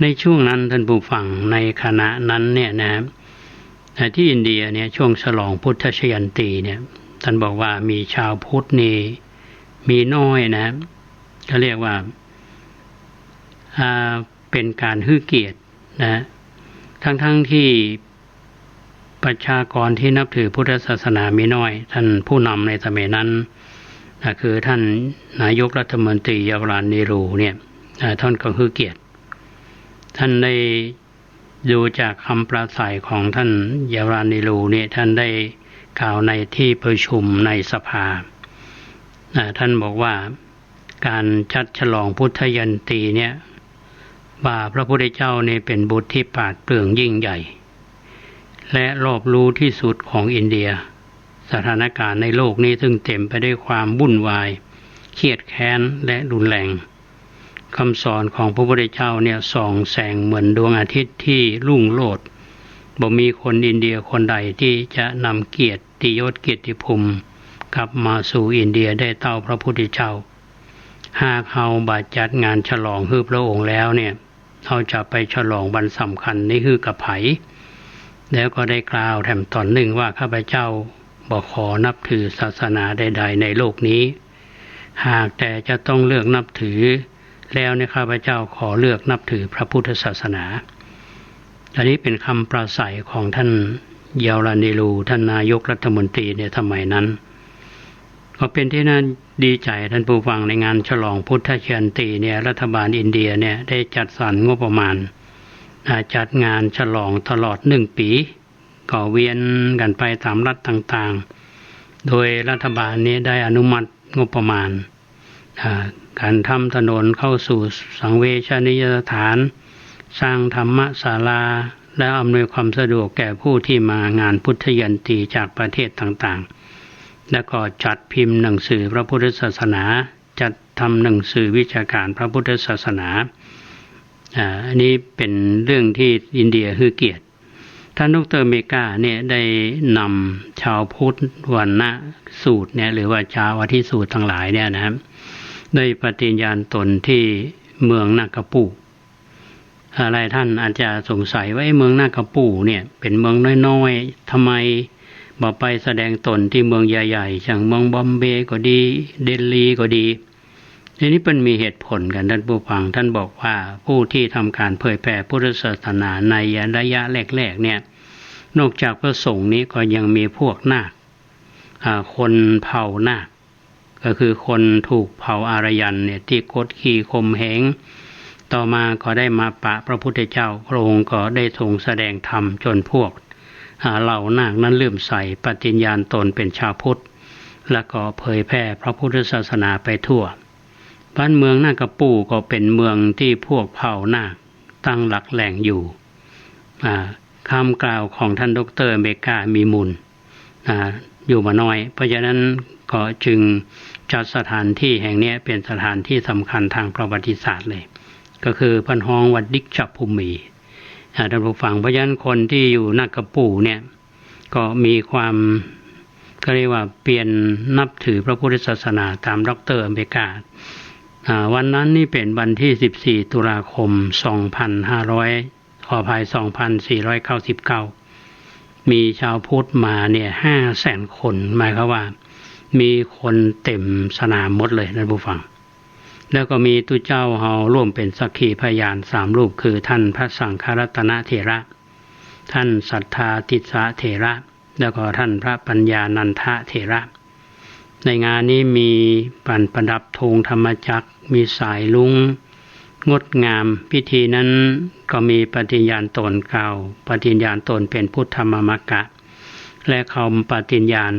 [SPEAKER 1] ในช่วงนั้นท่านผู้ฟังในคณะนั้นเนี่ยนะที่อินเดียเนี่ยช่วงฉลองพุทธชยันตีเนี่ยท่านบอกว่ามีชาวพุทธนี่มีน้อยนะก็เรียกว่าเป็นการฮือเกียรตินะทั้งที่ประชากรที่นับถือพุทธศาสนามีน้อยท่านผู้นำในสมัยนั้นคือท่านนายกรัฐมนตรีจวาหรลาลเนรูเนี่ยท่านก็ฮือเกียรติท่านได้ดูจากคำปราศัยของท่านจวาหรลาลเนรูเนี่ยท่านได้กล่าวในที่ประชุมในสภาท่านบอกว่าการจัดฉลองพุทธยันตีเนี่ยว่าพระพุทธเจ้าเนี่ยเป็นบุตรที่ปราดเปรื่องยิ่งใหญ่และรอบรู้ที่สุดของอินเดียสถานการณ์ในโลกนี้ซึ่งเต็มไปด้วยความวุ่นวายเครียดแค้นและรุนแรงคำสอนของพระพุทธเจ้าเนี่ยส่องแสงเหมือนดวงอาทิตย์ที่รุ่งโรจน์บ่มีคนอินเดียคนใดที่จะนำเกียรติยศเกียรติภูมิกลับมาสู่อินเดียได้เท่าพระพุทธเจ้าหากเฮาบาจัดงานฉลองฮือพระองค์แล้วเนี่ยเขาจะไปฉลองวันสำคัญนี้คือกับไผแล้วก็ได้กล่าวแถมตอนหนึ่งว่าข้าพเจ้าบอกขอนับถือศาสนาใดๆในโลกนี้หากแต่จะต้องเลือกนับถือแล้วเนี่ยข้าพเจ้าขอเลือกนับถือพระพุทธศาสนาอันนี้เป็นคำปราศัยของท่านจวาหรลาลเนรูท่านนายกรัฐมนตรีในสมัยนั้นก็เป็นที่น่าดีใจท่านผู้ฟังในงานฉลองพุทธชยันตีเนี่ยรัฐบาลอินเดียเนี่ยได้จัดสรรงบประมาณจัดงานฉลองตลอด1 ปีก็เวียนกันไปตามรัฐต่างๆ โดยรัฐบาลนี้ได้อนุมัติงบประมาณการทำถนนเข้าสู่สังเวชนียสถานสร้างธรรมศาลาและอำนวยความสะดวกแก่ผู้ที่มางานพุทธยันตีจากประเทศต่างๆและก็จัดพิมพ์หนังสือพระพุทธศาสนาจัดทำหนังสือวิชาการพระพุทธศาสนาอันนี้เป็นเรื่องที่อินเดียฮือเกียรติท่านดร.เมกาเนี่ยได้นำชาวพุทธวรรณสูตรเนี่ยหรือว่าชาวอธิสูตรทั้งหลายเนี่ยนะครับได้ปฏิญญาณตนที่เมืองนากปูอะไรท่านอาจจะสงสัยว่าเมืองนากปูเนี่ยเป็นเมืองน้อยๆทำไมบอกไปแสดงตนที่เมืองใหญ่ๆอย่างเมืองบอมเบย์ก็ดีเดลีก็ดีทีนี้เป็นมีเหตุผลกันท่านผู้ฟังท่านบอกว่าผู้ที่ทำการเผยแผ่พุทธศาสนาในระยะแรกๆเนี่ยนอกจากพระสงฆ์นี้ก็ยังมีพวกนาคคนเผ่านาคก็คือคนถูกเผ่าอารยันเนี่ยที่กดขี่ข่มเหงต่อมาก็ได้มาปะพระพุทธเจ้าพระองค์ก็ได้ทรงแสดงธรรมจนพวกเหล่านาคนั้นเลื่อมใสปฏิญญาณตนเป็นชาวพุทธแล้วก็เผยแผ่พระพุทธศาสนาไปทั่วบ้านเมืองนากปูก็เป็นเมืองที่พวกเผ่านาคตั้งหลักแหล่งอยู่คำกล่าวของท่านดร.เมกามีมูลอยู่มาน้อยเพราะฉะนั้นก็จึงจัดสถานที่แห่งนี้เป็นสถานที่สำคัญทางประวัติศาสตร์เลยก็คือพันฮองวัดดิกชภูมิท่านผู้ฟังเพราะฉะนั้นคนที่อยู่นากปูเนี่ยก็มีความก็เรียกว่าเปลี่ยนนับถือพระพุทธศาสนาตามดร.เมกาวันนั้นนี่เป็นวันที่14ตุลาคม2499มีชาวพุทธมาเนี่ย500,000 คนหมายความว่ามีคนเต็มสนามหมดเลยท่านผู้ฟังแล้วก็มีตุเจ้าเฮาร่วมเป็นสักขีพยาน3รูปคือท่านพระสังฆรัตนเถระท่านสัทธาติสสะเถระแล้วก็ท่านพระปัญญานันทะเถระในงานนี้มีประดับธงธรรมจักรมีสายลุ้งงดงามพิธีนั้นก็มีปฏิญญาณตนกล่าวปฏิญญาณตนเป็นพุทธมมกะและคำปฏิญญาณ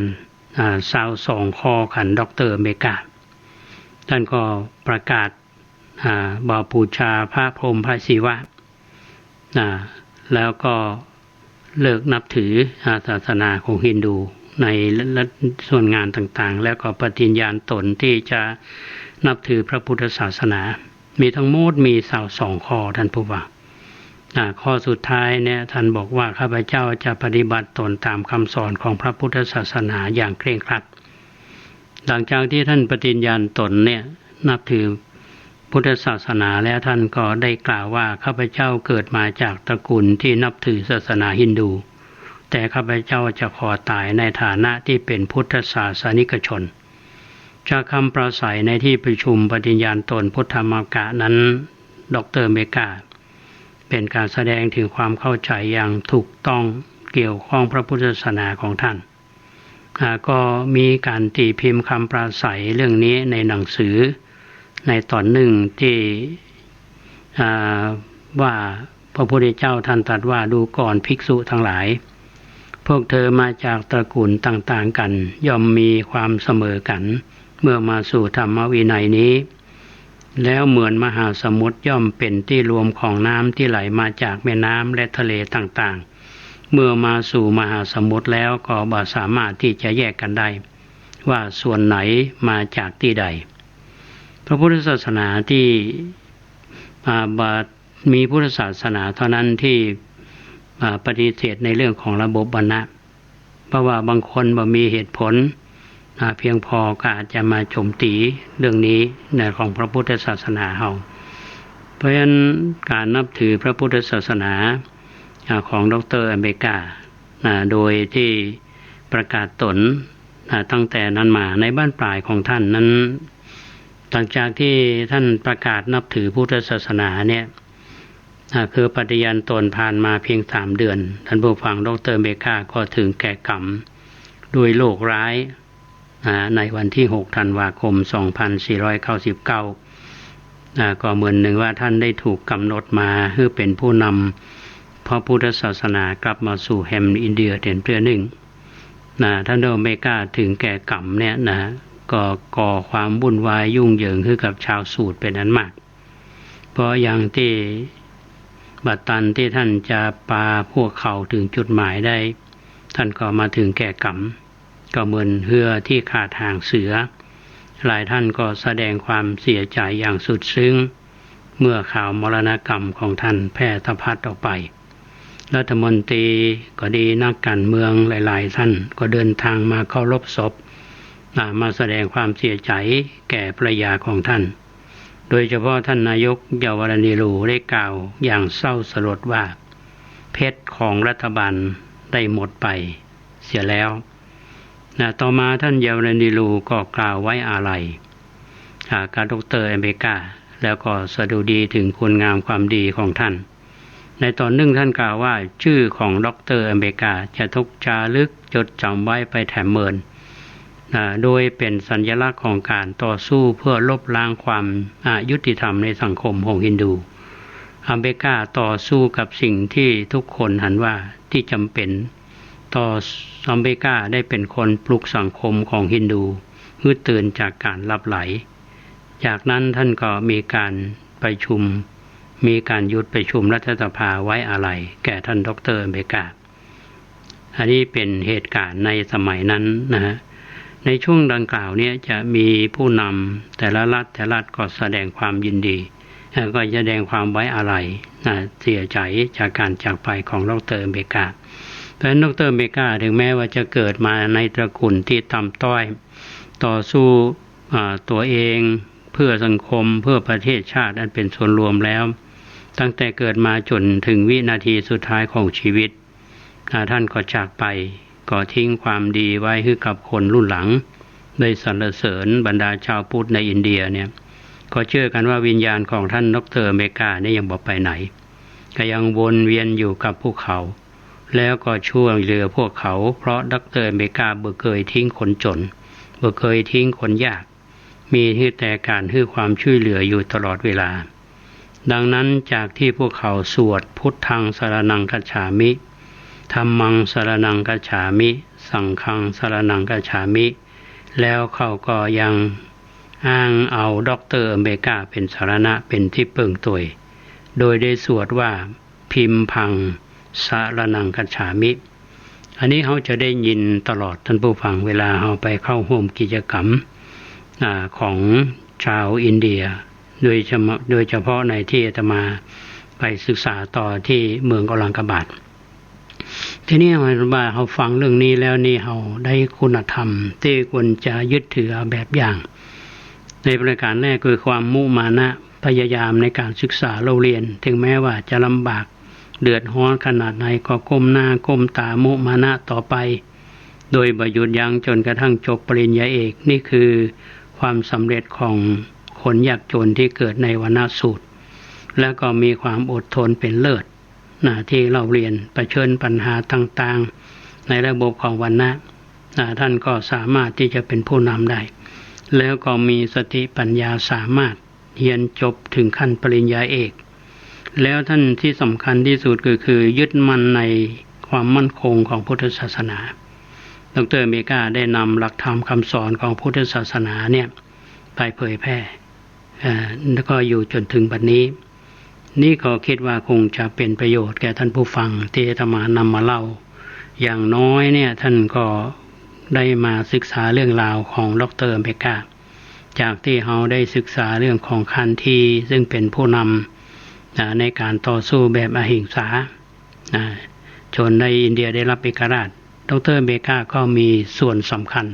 [SPEAKER 1] 22 ข้อขันดร.เมกาท่านก็ประกาศบูชาพระพรหมพระศิวะแล้วก็เลิกนับถือศาสนาของฮินดูในส่วนงานต่างๆแล้วก็ปฏิญญาณตนที่จะนับถือพระพุทธศาสนามีทั้งหมดมี22 ข้อท่านผู้ฟังข้อสุดท้ายเนี่ยท่านบอกว่าข้าพเจ้าจะปฏิบัติตนตามคำสอนของพระพุทธศาสนาอย่างเคร่งครัดหลังจากที่ท่านปฏิญญาณตนเนี่ยนับถือพุทธศาสนาแล้วท่านก็ได้กล่าวว่าข้าพเจ้าเกิดมาจากตระกูลที่นับถือศาสนาฮินดูแต่ข้าพเจ้าจะขอตายในฐานะที่เป็นพุทธศาสนิกชนจากคำปราศัยในที่ประชุมปฏิญญาณตนพุทธมกะนั้นดร.เมกาเป็นการแสดงถึงความเข้าใจอย่างถูกต้องเกี่ยวข้องพระพุทธศาสนาของท่านก็มีการตีพิมพ์คำปราศัยเรื่องนี้ในหนังสือในตอนหนึ่งที่ว่าพระพุทธเจ้าท่านตรัสว่าดูก่อนภิกษุทั้งหลายพวกเธอมาจากตระกูลต่างๆกันย่อมมีความเสมอกันเมื่อมาสู่ธรรมวินัยนี้แล้วเหมือนมหาสมุทรย่อมเป็นที่รวมของน้ำที่ไหลมาจากแม่น้ำและทะเลต่างๆเมื่อมาสู่มหาสมุทรแล้วก็บ่สามารถที่จะแยกกันได้ว่าส่วนไหนมาจากที่ใดพระพุทธศาสนาที่มีพุทธศาสนาเท่านั้นที่ปฏิเสธในเรื่องของระบบวรรณะเพราะว่าบางคนบ่มีเหตุผลเพียงพอก็อาจจะมาโจมตีเรื่องนี้ในของพระพุทธศาสนาเฮาเพราะฉะนั้นการนับถือพระพุทธศาสนาของดร.เมกาโดยที่ประกาศตนตั้งแต่นั้นมาในบ้านปลายของท่านนั้นหลังจากที่ท่านประกาศนับถือพุทธศาสนาเนี่ยคือปฏิญาณตนผ่านมาเพียง3 เดือนท่านผู้ฟังดร.เมกาก็ถึงแก่กรรมด้วยโรคร้ายในวันที่6 ธันวาคม 2499ก็เหมือนหนึ่งว่าท่านได้ถูกกำหนดมาเพื่อเป็นผู้นำพระพุทธศาสนากลับมาสู่แฮมอินเดียเต็มเพื่อหนึ่ง ท่านไม่กล้าถึงแก่กรรมเนี่ยนะก็ก่อความวุ่นวายยุ่งเหยิงขึ้นกับชาวสูตรเป็นอันมากเพราะอย่างที่บัดตันที่ท่านจะพาพวกเขาถึงจุดหมายได้ท่านก็มาถึงแก่กรรมก็เหมือนเหือที่ขาดหางเสือหลายท่านก็แสดงความเสียใจอย่างสุดซึ้งเมื่อข่าวมรณกรรมของท่านแพร่สะพัดออกไปรัฐมนตรีก็ดีนักการเมืองหลายๆท่านก็เดินทางมาเคารพศพมาแสดงความเสียใจแก่ภรรยาของท่านโดยเฉพาะท่านนายกเยาวราชเนรูได้กล่าวอย่างเศร้าสลดว่าเพชรของรัฐบาลได้หมดไปเสียแล้วต่อมาท่านเยาวราชเนรูก็กล่าวไว้อาลัยกับดร.อเมริกาแล้วก็สดุดีถึงคุณงามความดีของท่านในตอนหนึ่งท่านกล่าวว่าชื่อของดร.อเมริกาจะถูกจารึกจดจำไว้ไปแถมเมินโดยเป็นสัญลักษณ์ของการต่อสู้เพื่อลบล้างความอายุติธรรมในสังคมของฮินดูอเมริกาต่อสู้กับสิ่งที่ทุกคนหันว่าที่จำเป็นต่ออเมริกาได้เป็นคนปลุกสังคมของฮินดูให้ตื่นจากการหลับไหลจากนั้นท่านก็มีการประชุมมีการหยุดประชุมรัฐสภาไว้อาลัยแก่ท่านดร.อเมริกาอันนี้เป็นเหตุการณ์ในสมัยนั้นนะฮะในช่วงดังกล่าวนี้จะมีผู้นำแต่ละรัฐก็แสดงความยินดีก็แสดงความไว้อาลัยเสียใจจากการจากไปของดร.อเมริกาเพราะฉะนั้นดร.อเมริกาถึงแม้ว่าจะเกิดมาในตระกูลที่ต่ำต้อยต่อสู้ตัวเองเพื่อสังคมเพื่อประเทศชาติอันเป็นส่วนรวมแล้วตั้งแต่เกิดมาจนถึงวินาทีสุดท้ายของชีวิตท่านก็จากไปก็ทิ้งความดีไว้ให้กับคนรุ่นหลังได้สรรเสริญบรรดาชาวพุทธในอินเดียเนี่ยก็เชื่อกันว่าวิญญาณของท่านดร.อเมริกาเนี่ยยังบ่ไปไหนก็ยังวนเวียนอยู่กับพวกเขาแล้วก็ช่วยเหลือพวกเขาเพราะดร.อเมริกาบ่เคยทิ้งคนจนบ่เคยทิ้งคนยากมีแต่การให้ความช่วยเหลืออยู่ตลอดเวลาดังนั้นจากที่พวกเขาสวดพุทธังสรณังคัจฉามิธัมมังสรณังคัจฉามิสังฆังสรณังคัจฉามิแล้วเขาก็ยังอ้างเอาดร.อเมริกาเป็นสรณะเป็นที่พึ่งตัวโดยได้สวดว่าพิมพังสรณังคัจฉามิอันนี้เขาจะได้ยินตลอดท่านผู้ฟังเวลาเขาไปเข้าร่วมกิจกรรมของชาวอินเดียโดยเฉพาะในที่อาตมาไปศึกษาต่อที่เมืองออลังกาบาดทีนี้ว่าเขาฟังเรื่องนี้แล้วนี่เขาได้คุณธรรมที่ควรจะยึดถือแบบอย่างในประการแรกคือความมุมานะพยายามในการศึกษาเราเรียนถึงแม้ว่าจะลำบากเดือดร้อนขนาดไหนก็ก้มหน้าก้มตามุมานะต่อไปโดยบ่หยุดยั้งจนกระทั่งจบปริญญาเอกนี่คือความสำเร็จของคนยากจนที่เกิดในวรรณสูตรและก็มีความอดทนเป็นเลิศที่เราเรียนเผชิญปัญหาต่างๆในระบบของวรรณะท่านก็สามารถที่จะเป็นผู้นำได้แล้วก็มีสติปัญญาสามารถเรียนจบถึงขั้นปริญญาเอกแล้วท่านที่สำคัญที่สุดก็คือยึดมั่นในความมั่นคงของพุทธศาสนาดร.อเมริกาได้นำหลักธรรมคำสอนของพุทธศาสนาเนี่ยไปเผยแพร่แล้วก็อยู่จนถึงบัดนี้นี่ก็คิดว่าคงจะเป็นประโยชน์แก่ท่านผู้ฟังที่อาตมานำมาเล่าอย่างน้อยเนี่ยท่านก็ได้มาศึกษาเรื่องราวของดร.อเมริกาจากที่เขาได้ศึกษาเรื่องของคันธีซึ่งเป็นผู้นำในการต่อสู้แบบอหิงสาจนในอินเดียได้รับเอกราชดร.อเมริกาก็มีส่วนสำคัญ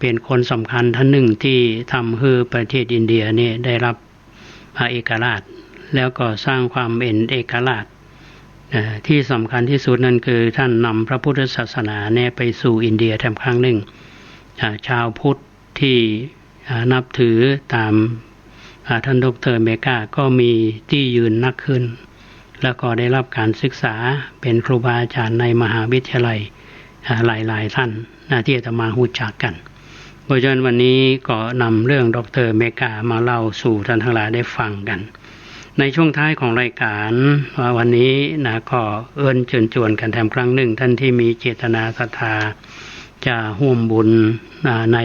[SPEAKER 1] เป็นคนสำคัญท่านหนึ่งที่ทำให้ประเทศอินเดียเนี่ยได้รับเอกราชแล้วก็สร้างความเป็นเอกราชที่สำคัญที่สุดนั่นคือท่านนำพระพุทธศาสนาเนี่ยไปสู่อินเดียแทนครั้งหนึ่งชาวพุทธที่นับถือตามท่านดร.อเมริกาก็มีที่ยืนนักขึ้นแล้วก็ได้รับการศึกษาเป็นครูบาอาจารย์ในมหาวิทยาลัยหลายๆท่านที่อาตมารู้จักกันเพราะฉะนั้นวันนี้ก็นำเรื่องดร.อเมริกามาเล่าสู่ท่านทั้งหลายได้ฟังกันในช่วงท้ายของรายการวันนี้ก็เชิญชวนกันแถมครั้งหนึ่งท่านที่มีเจตนาศรัทธา จะร่วมบุญใน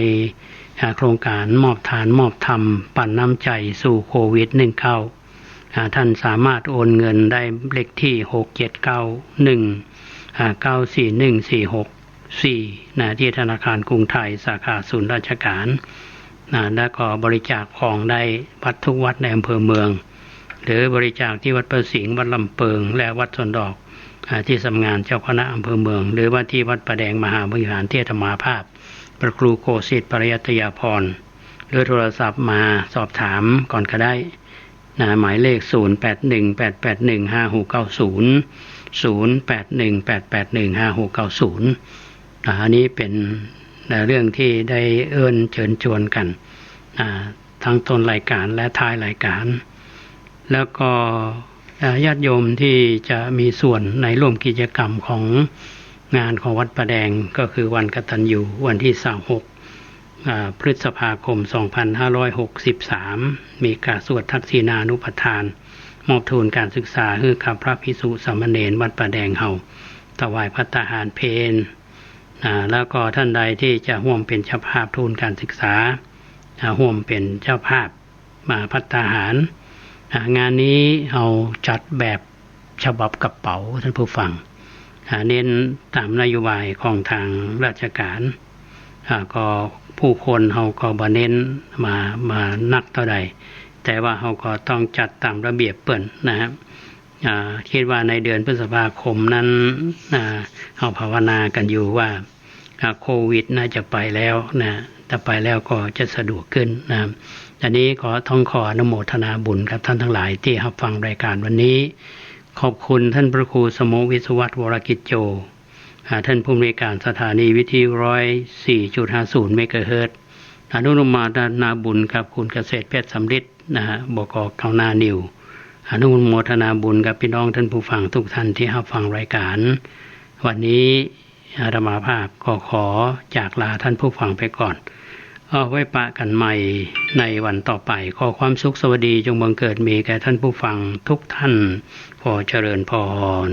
[SPEAKER 1] โครงการมอบทานมอบธรรมปันน้ำใจสู่โควิด-19 ท่านสามารถโอนเงินได้เลขที่679194146 ที่ธนาคารกรุงไทยสาขาศูนย์ราชการและก็บริจาคของได้วัดทุกวัดในอำเภอเมืองหรือบริจาคที่วัดประสิงห์วัดลำเปิงและวัดสวนดอกที่สำนักงานเจ้าคณะอำเภอเมืองหรือว่าที่วัดประแดงมหาวิหารที่อาตมาภาพพระครูโคสิทธิ์ปริยัตยาภรณ์หรือโทรศัพท์มาสอบถามก่อนก็ได้หมายเลข0818815690 อันนี้เป็นเรื่องที่ได้เชิญชวนกันทั้งต้นรายการและท้ายรายการแล้วก็ญาติโยมที่จะมีส่วนในร่วมกิจกรรมของงานของวัดประแดงก็คือวันกตัญญูวันที่26พฤษภาคม2563มีการสวดทักษิณานุปทานมอบทุนการศึกษาให้กับพระภิกษุสามเณรวัดประแดงเฮาถวายภัตตาหารเพลแล้วก็ท่านใดที่จะร่วมเป็นเจ้าภาพทุนการศึกษาร่วมเป็นเจ้าภาพมาภัตตาหารงานนี้เอาจัดแบบฉบับกระเป๋าท่านผู้ฟังเน้นตามนโยบายของทางราชการก็ผู้คนเขาก็บ่เน้นมานักเท่าใดแต่ว่าเขาก็ต้องจัดตามระเบียบเปิ่นนะครับคิดว่าในเดือนพฤษภาคมนั้นเขาภาวนากันอยู่ว่าโควิดน่าจะไปแล้วนะถ้าไปแล้วก็จะสะดวกขึ้นนะครับอันนี้ขออนุโมทนาบุญกับท่านทั้งหลายที่รับฟังรายการวันนี้ขอบคุณท่านพระครูสมวิศวัตรวรกิจโจท่านผู้อำนวยการสถานีวิทยุ 104.50 เมกะเฮิรตซ์อนุโมทนาบุญกับคุณเกษตรเพชรสำริดบก.เกานานิวอนุโมทนาบุญกับพี่น้องท่านผู้ฟังทุกท่านที่รับฟังรายการวันนี้อาตมาภาพก็ขอจากลาท่านผู้ฟังไปก่อนเอาไว้ปะกันใหม่ในวันต่อไปขอความสุขสวัสดีจงบังเกิดมีแก่ท่านผู้ฟังทุกท่านขอเจริญพร